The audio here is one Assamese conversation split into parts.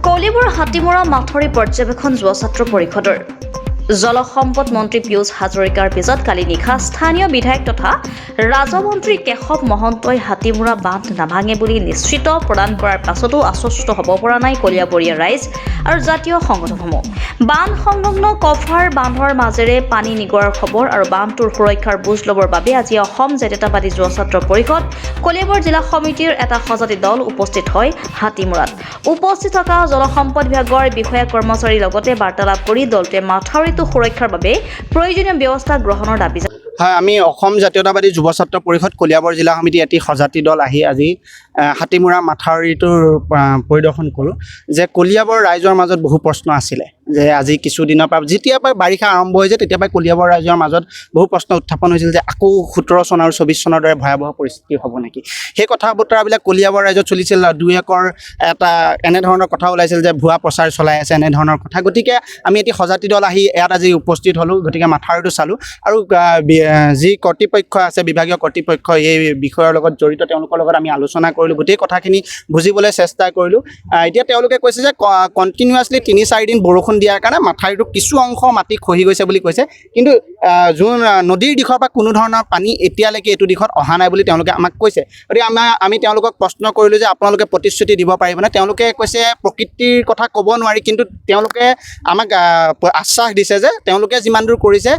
কলিবোৰ হাতীমৰা মাথৰি পৰ্যবেক্ষণ যুৱ ছাত্ৰ পৰিষদৰ জলসম্পদ মন্ত্ৰী পীয়ুষ হাজৰিকাৰ পিছত কালি নিশা স্থানীয় বিধায়ক তথা ৰাজমন্ত্ৰী কেশৱ মহন্তই হাতীমৰা বান্ধ নাভাঙে বুলি নিশ্চিত প্ৰদান কৰাৰ পাছতো আশ্বস্ত হ'ব পৰা নাই কলিয়াবৰীয়া ৰাইজ আৰু জাতীয় সংগঠনসমূহ। বান্ধ সংলগ্ন কফাৰ বান্ধৰ মাজেৰে পানী নিগৰাৰ খবৰ আৰু বান্ধটোৰ সুৰক্ষাৰ বুজ ল'বৰ বাবে আজি অসম জাতীয়তাবাদী যুৱ ছাত্ৰ পৰিষদ কলিয়াবৰ জিলা সমিতিৰ এটা সজাতি দল উপস্থিত হয় হাতীমৰাত। উপস্থিত থকা জলসম্পদ বিভাগৰ বিষয়া কৰ্মচাৰীৰ লগতে বাৰ্তালাপ কৰি দলটোৱে মাথাউৰিটো সুৰক্ষাৰ বাবে প্ৰয়োজনীয় ব্যৱস্থা গ্ৰহণৰ দাবী জনায়। হয়, আমি অসম জাতীয়তাবাদী যুৱ ছাত্ৰ পৰিষদ কলিয়াবৰ জিলা সমিতি এটি সজাতি দল আহি আজি হাতীমৰা মাথাউৰিটোৰ পৰিদৰ্শন কৰোঁ। যে কলিয়াবৰ ৰাইজৰ মাজত বহু প্ৰশ্ন আছিলে যে আজি কিছুদিনৰ পৰা যেতিয়াৰ পৰা বাৰিষা আৰম্ভ হৈছে তেতিয়াৰ পৰা কলিয়াবৰ ৰাইজৰ মাজত বহু প্ৰশ্ন উত্থাপন হৈছিল যে আকৌ 17 চন আৰু 24 চনৰ দৰে ভয়াৱহ পৰিস্থিতি হ'ব নেকি। সেই কথা বতৰাবিলাক কলিয়াবৰ ৰাইজত চলিছিল। দুই একৰ এটা এনেধৰণৰ কথা ওলাইছিল যে ভুৱা প্ৰচাৰ চলাই আছে এনেধৰণৰ কথা। গতিকে আমি এটি সজাতি দল আহি ইয়াত আজি উপস্থিত হ'লোঁ। গতিকে মাথাউৰিটো চালোঁ আৰু যি কৰ্তৃপক্ষ আছে বিভাগীয় কৰ্তৃপক্ষ এই বিষয়ৰ লগত জড়িত তেওঁলোকৰ লগত আমি আলোচনা কৰিলোঁ, গোটেই কথাখিনি বুজিবলৈ চেষ্টা কৰিলোঁ। এতিয়া তেওঁলোকে কৈছে যে কণ্টিনিউৱাছলি 3-4 দিন বৰষুণ দিয়াৰ কাৰণে মাথাউৰিটো কিছু অংশ মাটি খহি গৈছে বুলি কৈছে, কিন্তু যোন নদীৰ দিশৰ পৰা কোনো ধৰণৰ পানী এতিয়ালৈকে এইটো দিশত অহা নাই বুলি তেওঁলোকে আমাক কৈছে। গতিকে আমি তেওঁলোকক প্ৰশ্ন কৰিলোঁ যে আপোনালোকে প্ৰতিশ্ৰুতি দিব পাৰিবনে। তেওঁলোকে কৈছে প্ৰকৃতিৰ কথা ক'ব নোৱাৰি, কিন্তু তেওঁলোকে আমাক আশ্বাস দিছে যে তেওঁলোকে যিমান দূৰ কৰিছে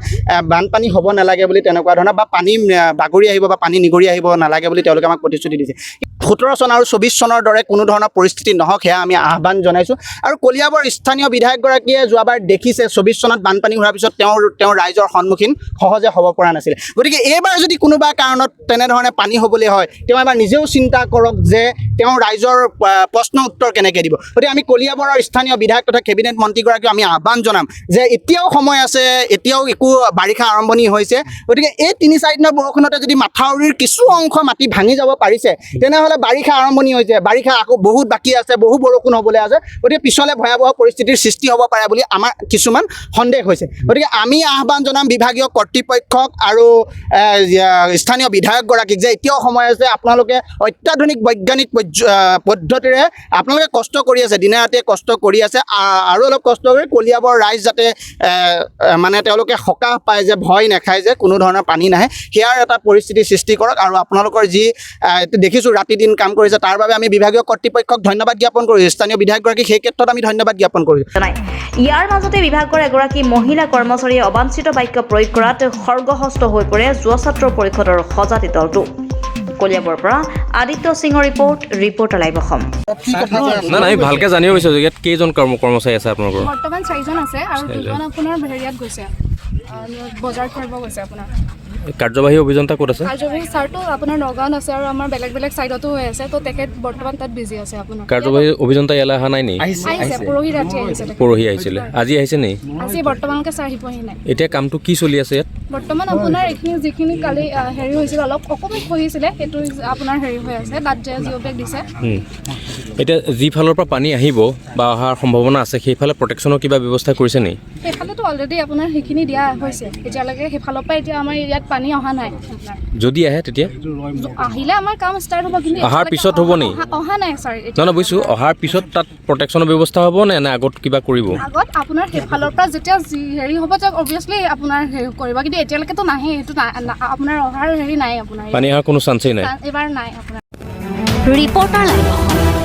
বানপানী হ'ব নালাগে বুলি তেনেকুৱা ধৰণৰ বা পানী বাগৰি আহিব বা পানী নিগৰি আহিব নালাগে বুলি তেওঁলোকে আমাক প্ৰতিশ্ৰুতি দিছে। 17 চন আৰু 24 চনৰ দৰে কোনো ধৰণৰ পৰিস্থিতি নহওক সেয়া আমি আহ্বান জনাইছোঁ। আৰু কলিয়াবৰ স্থানীয় বিধায়কগৰাকীয়ে যোৱাবাৰ দেখিছে 24 চনত বানপানী হোৱাৰ পিছত তেওঁ ৰাইজৰ সন্মুখীন সহজে হ'ব পৰা নাছিলে। গতিকে এইবাৰ যদি কোনোবা কাৰণত তেনেধৰণে পানী হ'বলৈ হয় তেওঁ এবাৰ নিজেও চিন্তা কৰক যে তেওঁ ৰাইজৰ প্ৰশ্ন উত্তৰ কেনেকৈ দিব। গতিকে আমি কলিয়াবৰৰ স্থানীয় বিধায়ক তথা কেবিনেট মন্ত্ৰীগৰাকীক আমি আহ্বান জনাম যে এতিয়াও সময় আছে, এতিয়াও একো বাৰিষা আৰম্ভণি হৈছে। গতিকে এই 3-4 দিনৰ বৰষুণতে যদি মাথাউৰিৰ কিছু অংশ মাটি ভাঙি যাব পাৰিছে তেনেহ'লে বাৰিষা আৰম্ভণি হৈছে, বাৰিষা আকৌ বহুত বাকী আছে, বহু বৰষুণ হ'বলৈ আছে। গতিকে পিছলৈ ভয়াৱহ পৰিস্থিতিৰ সৃষ্টি হ'ব পাৰে বুলি আমাৰ কিছুমান সন্দেহ হৈছে। গতিকে আমি আহ্বান জনাম বিভাগীয় কৰ্তৃপক্ষক আৰু স্থানীয় বিধায়কগৰাকীক যে এতিয়াও সময় আছে, আপোনালোকে অত্যাধুনিক বৈজ্ঞানিক পদ্ধতিৰে আপোনালোকে কষ্ট কৰি আছে, দিনে ৰাতিয়ে কষ্ট কৰি আছে, আৰু অলপ কষ্ট কৰি কলিয়াবৰ ৰাইজ যাতে মানে তেওঁলোকে সকাহ পায় যে ভয় নাখায় যে কোনো ধৰণৰ পানী নাহে, সেয়াৰ এটা পৰিস্থিতি সৃষ্টি কৰক। আৰু আপোনালোকৰ যি দেখিছোঁ ৰাতি দিন কাম কৰিছে তাৰ বাবে আমি বিভাগীয় কৰ্তৃপক্ষক ধন্যবাদ জ্ঞাপন কৰিছোঁ। স্থানীয় বিধায়কগৰাকীক সেই ক্ষেত্ৰত আমি ধন্যবাদ জ্ঞাপন কৰিছোঁ। ইয়াৰ মাজতে বিভাগৰ এগৰাকী মহিলা কৰ্মচাৰীয়ে অবাঞ্ছিত বাক্য প্ৰয়োগ কৰাত খৰ্গহস্ত হৈ পৰে যুৱ ছাত্ৰ পৰিষদৰ সজাতি দলটো। কলিয়াবৰ পৰা আদিত্য সিঙৰ ৰিপৰ্টাৰ লাইভ অসম। নাই ভালকে জানিব বিচাৰিছোঁ ইয়াত কেইজন কৰ্মচাৰী আছে আপোনালোকৰ? বৰ্তমান 4জন আছে আৰু 2জন আপোনাৰ হেৰিয়াত গৈছে, বজাৰ কৰিব গৈছে। আপোনাৰ কাৰ্যবাহী অভিযন্তা ক'ত আছে? কাৰ্যবাহী ছাৰটো আপোনাৰ নগাঁৱত আছে আৰু আমাৰ বেলেগ বেলেগ ছাইডতো হৈ আছে, তো তেখেত বৰ্তমান তাত বিজি আছে। আপোনাৰ কাৰ্যবাহী অভিযন্তা ইয়ালৈ অহা নাই নি? আহিছে, পৰহি ৰাতি আহিছে। পৰহি আহিছিলে, আজি আহিছে নি? আজি বৰ্তমানলৈকে ছাৰ আহি পোৱাহি নাই। এতিয়া কামটো কি চলি আছে ইয়াত? বৰ্তমান আপোনাৰ এইখিনি যিখিনি কালি হেৰি হৈছিল অকণমান খহিছিলে সেইটো আপোনাৰ হেৰি হৈ আছে, তাত যে জিঅ' বেগ দিছে। এতিয়া যিফালৰ পৰা পানী আহিব বা অহাৰ সম্ভাৱনা আছে সেইফালে প্ৰটেকশ্যনৰ কিবা ব্যৱস্থা কৰিছে নি? সেইফালেতো অলৰেডি আপোনাৰ সেইখিনি দিয়া হৈছে, এতিয়ালৈকে সেইফালৰ পৰা এতিয়া আমাৰ ইয়াত পানী অহা নাই। যদি আহে তেতিয়া আহিলে আমাৰ কাম ষ্টাৰ্ট হ'ব, কিন্তু অহাৰ পিছত হ'ব নি? অহা নাই ছাৰ। নহয় বুজিছোঁ, অহাৰ পিছত তাত প্ৰটেকশ্যনৰ ব্যৱস্থা হ'ব নে আগত কিবা কৰিব? আগত আপোনাৰ সেইফালৰ পৰা যেতিয়া হেৰি হ'ব তেতিয়া অবভিয়াছলি আপোনাৰ হেৰি কৰিব, কিন্তু এতিয়ালৈকেতো নাহে, সেইটো আপোনাৰ অহাৰ হেৰি নাই। আপোনাৰ পানী অহাৰ কোনো চান্সেই নাই এইবাৰ নাই আপোনাৰ। Reporter live Assam.